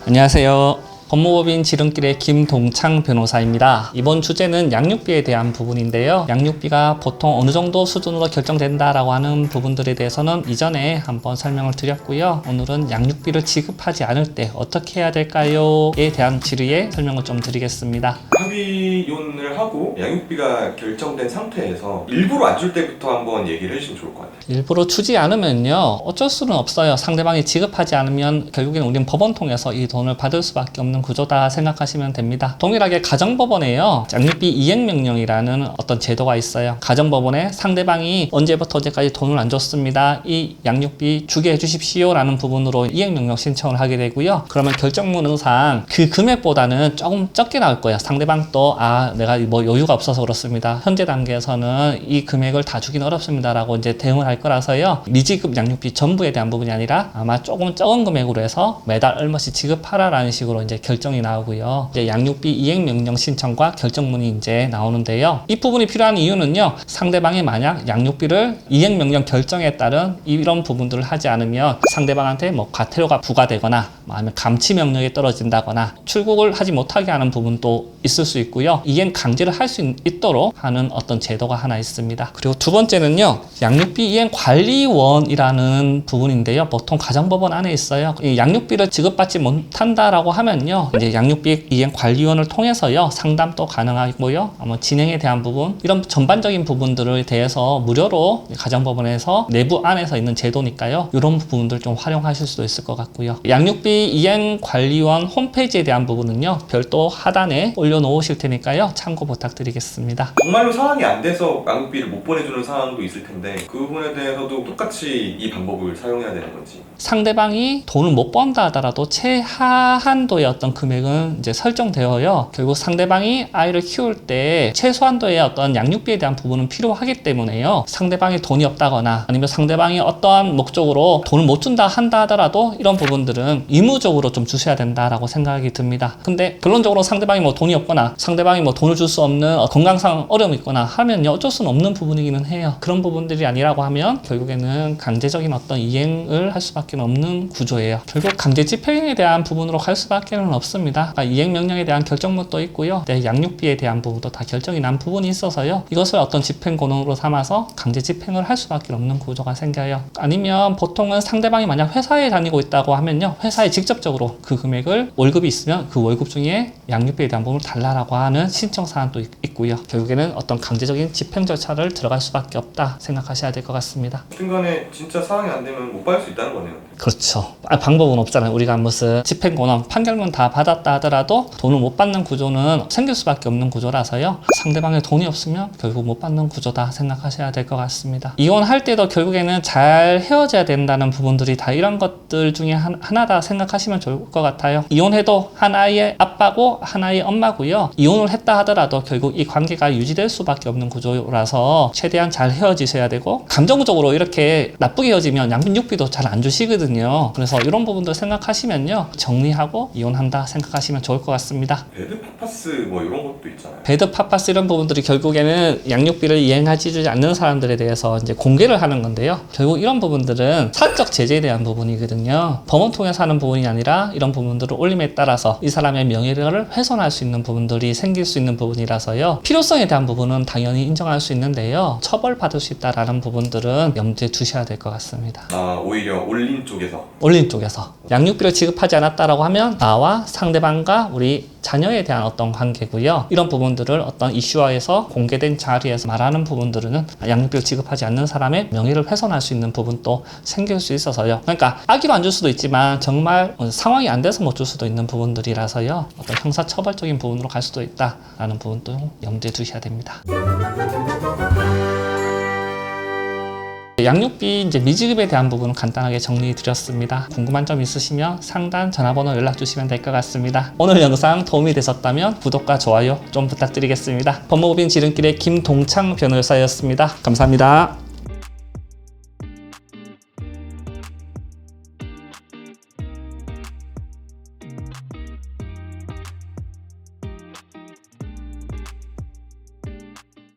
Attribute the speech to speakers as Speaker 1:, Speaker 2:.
Speaker 1: 안녕하세요. 법무법인 지름길의 김동창 변호사입니다. 이번 주제는 양육비에 대한 부분인데요. 양육비가 보통 어느 정도 수준으로 결정된다라고 하는 부분들에 대해서는 이전에 한번 설명을 드렸고요. 오늘은 양육비를 지급하지 않을 때 어떻게 해야 될까요?에 대한 질의에 설명을 좀 드리겠습니다.
Speaker 2: 합의혼을 하고 양육비가 결정된 상태에서 일부러 안 줄 때부터 한번 얘기를 해주시면 좋을 것 같아요.
Speaker 1: 일부러 주지 않으면요, 어쩔 수는 없어요. 상대방이 지급하지 않으면 결국에는 우리는 법원 통해서 이 돈을 받을 수밖에 없는 구조다 생각하시면 됩니다. 동일하게 가정법원에요, 양육비 이행명령이라는 어떤 제도가 있어요. 가정법원에 상대방이 언제부터 언제까지 돈을 안 줬습니다, 이 양육비 주게 해주십시오 라는 부분으로 이행명령 신청을 하게 되고요. 그러면 결정문상 그 금액보다는 조금 적게 나올 거예요. 상대방도 내가 뭐 여유가 없어서 그렇습니다, 현재 단계에서는 이 금액을 다 주긴 어렵습니다 라고 이제 대응을 할 거라서요, 미지급 양육비 전부에 대한 부분이 아니라 아마 조금 적은 금액으로 해서 매달 얼마씩 지급하라 라는 식으로 이제 결정이 나오고요. 이제 양육비 이행명령 신청과 결정문이 이제 나오는데요. 이 부분이 필요한 이유는요, 상대방이 만약 양육비를 이행명령 결정에 따른 이런 부분들을 하지 않으면 상대방한테 뭐 과태료가 부과되거나 아니면 감치명령이 떨어진다거나 출국을 하지 못하게 하는 부분도 있을 수 있고요. 이행 강제를 할 수 있도록 하는 어떤 제도가 하나 있습니다. 그리고 두 번째는요, 양육비 이행 관리원이라는 부분인데요. 보통 가정법원 안에 있어요. 이 양육비를 지급받지 못한다라고 하면요, 이제 양육비 이행 관리원을 통해서요, 상담도 가능하고요. 진행에 대한 부분, 이런 전반적인 부분들에 대해서 무료로 가정법원에서 내부 안에서 있는 제도니까요. 이런 부분들 좀 활용하실 수도 있을 것 같고요. 양육비 이행 관리원 홈페이지에 대한 부분은요, 별도 하단에 올려놓으실 테니까요, 참고 부탁드리겠습니다.
Speaker 2: 정말로 상황이 안 돼서 양육비를 못 보내주는 상황도 있을 텐데 그 부분에 대해서도 똑같이 이 방법을 사용해야 되는 건지.
Speaker 1: 상대방이 돈을 못 번다 하더라도 최하한도의 어떤 금액은 이제 설정되어요. 결국 상대방이 아이를 키울 때 최소한도의 어떤 양육비에 대한 부분은 필요하기 때문에요. 상대방이 돈이 없다거나 아니면 상대방이 어떠한 목적으로 돈을 못 준다 한다 하더라도 이런 부분들은 의무적으로 좀 주셔야 된다라고 생각이 듭니다. 근데 결론적으로 상대방이 뭐 돈이 없거나 상대방이 뭐 돈을 줄 수 없는 건강상 어려움이 있거나 하면요, 어쩔 수는 없는 부분이기는 해요. 그런 부분들이 아니라고 하면 결국에는 강제적인 어떤 이행을 할 수밖에 없는 구조예요. 결국 강제 집행에 대한 부분으로 갈 수밖에 없습니다. 이행명령에 대한 결정문도 있고요. 양육비에 대한 부분도 다 결정이 난 부분이 있어서요, 이것을 어떤 집행 권한으로 삼아서 강제 집행을 할 수밖에 없는 구조가 생겨요. 아니면 보통은 상대방이 만약 회사에 다니고 있다고 하면요, 회사에 직접적으로 그 금액을 월급이 있으면 그 월급 중에 양육비에 대한 부분을 달라라고 하는 신청 사항도 있고요. 결국에는 어떤 강제적인 집행 절차를 들어갈 수밖에 없다 생각하셔야 될 것 같습니다.
Speaker 2: 중간에 진짜 상황이 안 되면 못 받을 수 있다는 거네요.
Speaker 1: 그렇죠. 방법은 없잖아요. 우리가 무슨 집행권한 판결문 다 받았다 하더라도 돈을 못 받는 구조는 생길 수밖에 없는 구조라서요, 상대방의 돈이 없으면 결국 못 받는 구조다 생각하셔야 될 것 같습니다. 이혼할 때도 결국에는 잘 헤어져야 된다는 부분들이 다 이런 것들 중에 하나다 생각하시면 좋을 것 같아요. 이혼해도 한 아이의 아빠고 한 아이의 엄마고요. 이혼을 했다 하더라도 결국 이 관계가 유지될 수밖에 없는 구조라서 최대한 잘 헤어지셔야 되고, 감정적으로 이렇게 나쁘게 헤어지면 양육비도 잘 안 주시거든요. 그래서 이런 부분들 생각하시면요, 정리하고 이혼한다 생각하시면 좋을 것 같습니다.
Speaker 2: 배드 파파스 뭐 이런 것도 있잖아요.
Speaker 1: 배드 파파스 이런 부분들이 결국에는 양육비를 이행하지 않는 사람들에 대해서 이제 공개를 하는 건데요. 결국 이런 부분들은 사적 제재에 대한 부분이거든요. 법원 통해서 하는 부분이 아니라 이런 부분들을 올림에 따라서 이 사람의 명예를 훼손할 수 있는 부분들이 생길 수 있는 부분이라서요, 필요성에 대한 부분은 당연히 인정할 수 있는데요, 처벌받을 수 있다라는 부분들은 염두에 두셔야 될 것 같습니다.
Speaker 2: 오히려 올린 쪽에서
Speaker 1: 양육비를 지급하지 않았다라고 하면 나와 상대방과 우리 자녀에 대한 어떤 관계고요. 이런 부분들을 어떤 이슈화해서 공개된 자리에서 말하는 부분들은 양육비를 지급하지 않는 사람의 명예를 훼손할 수 있는 부분도 생길 수 있어서요. 그러니까 아기로 안 줄 수도 있지만 정말 상황이 안 돼서 못 줄 수도 있는 부분들이라서요, 어떤 형사처벌적인 부분으로 갈 수도 있다라는 부분도 염두에 두셔야 됩니다. 양육비 이제 미지급에 대한 부분은 간단하게 정리해 드렸습니다. 궁금한 점 있으시면 상단 전화번호 연락 주시면 될 것 같습니다. 오늘 영상 도움이 되셨다면 구독과 좋아요 좀 부탁드리겠습니다. 법무법인 지름길의 김동창 변호사였습니다. 감사합니다.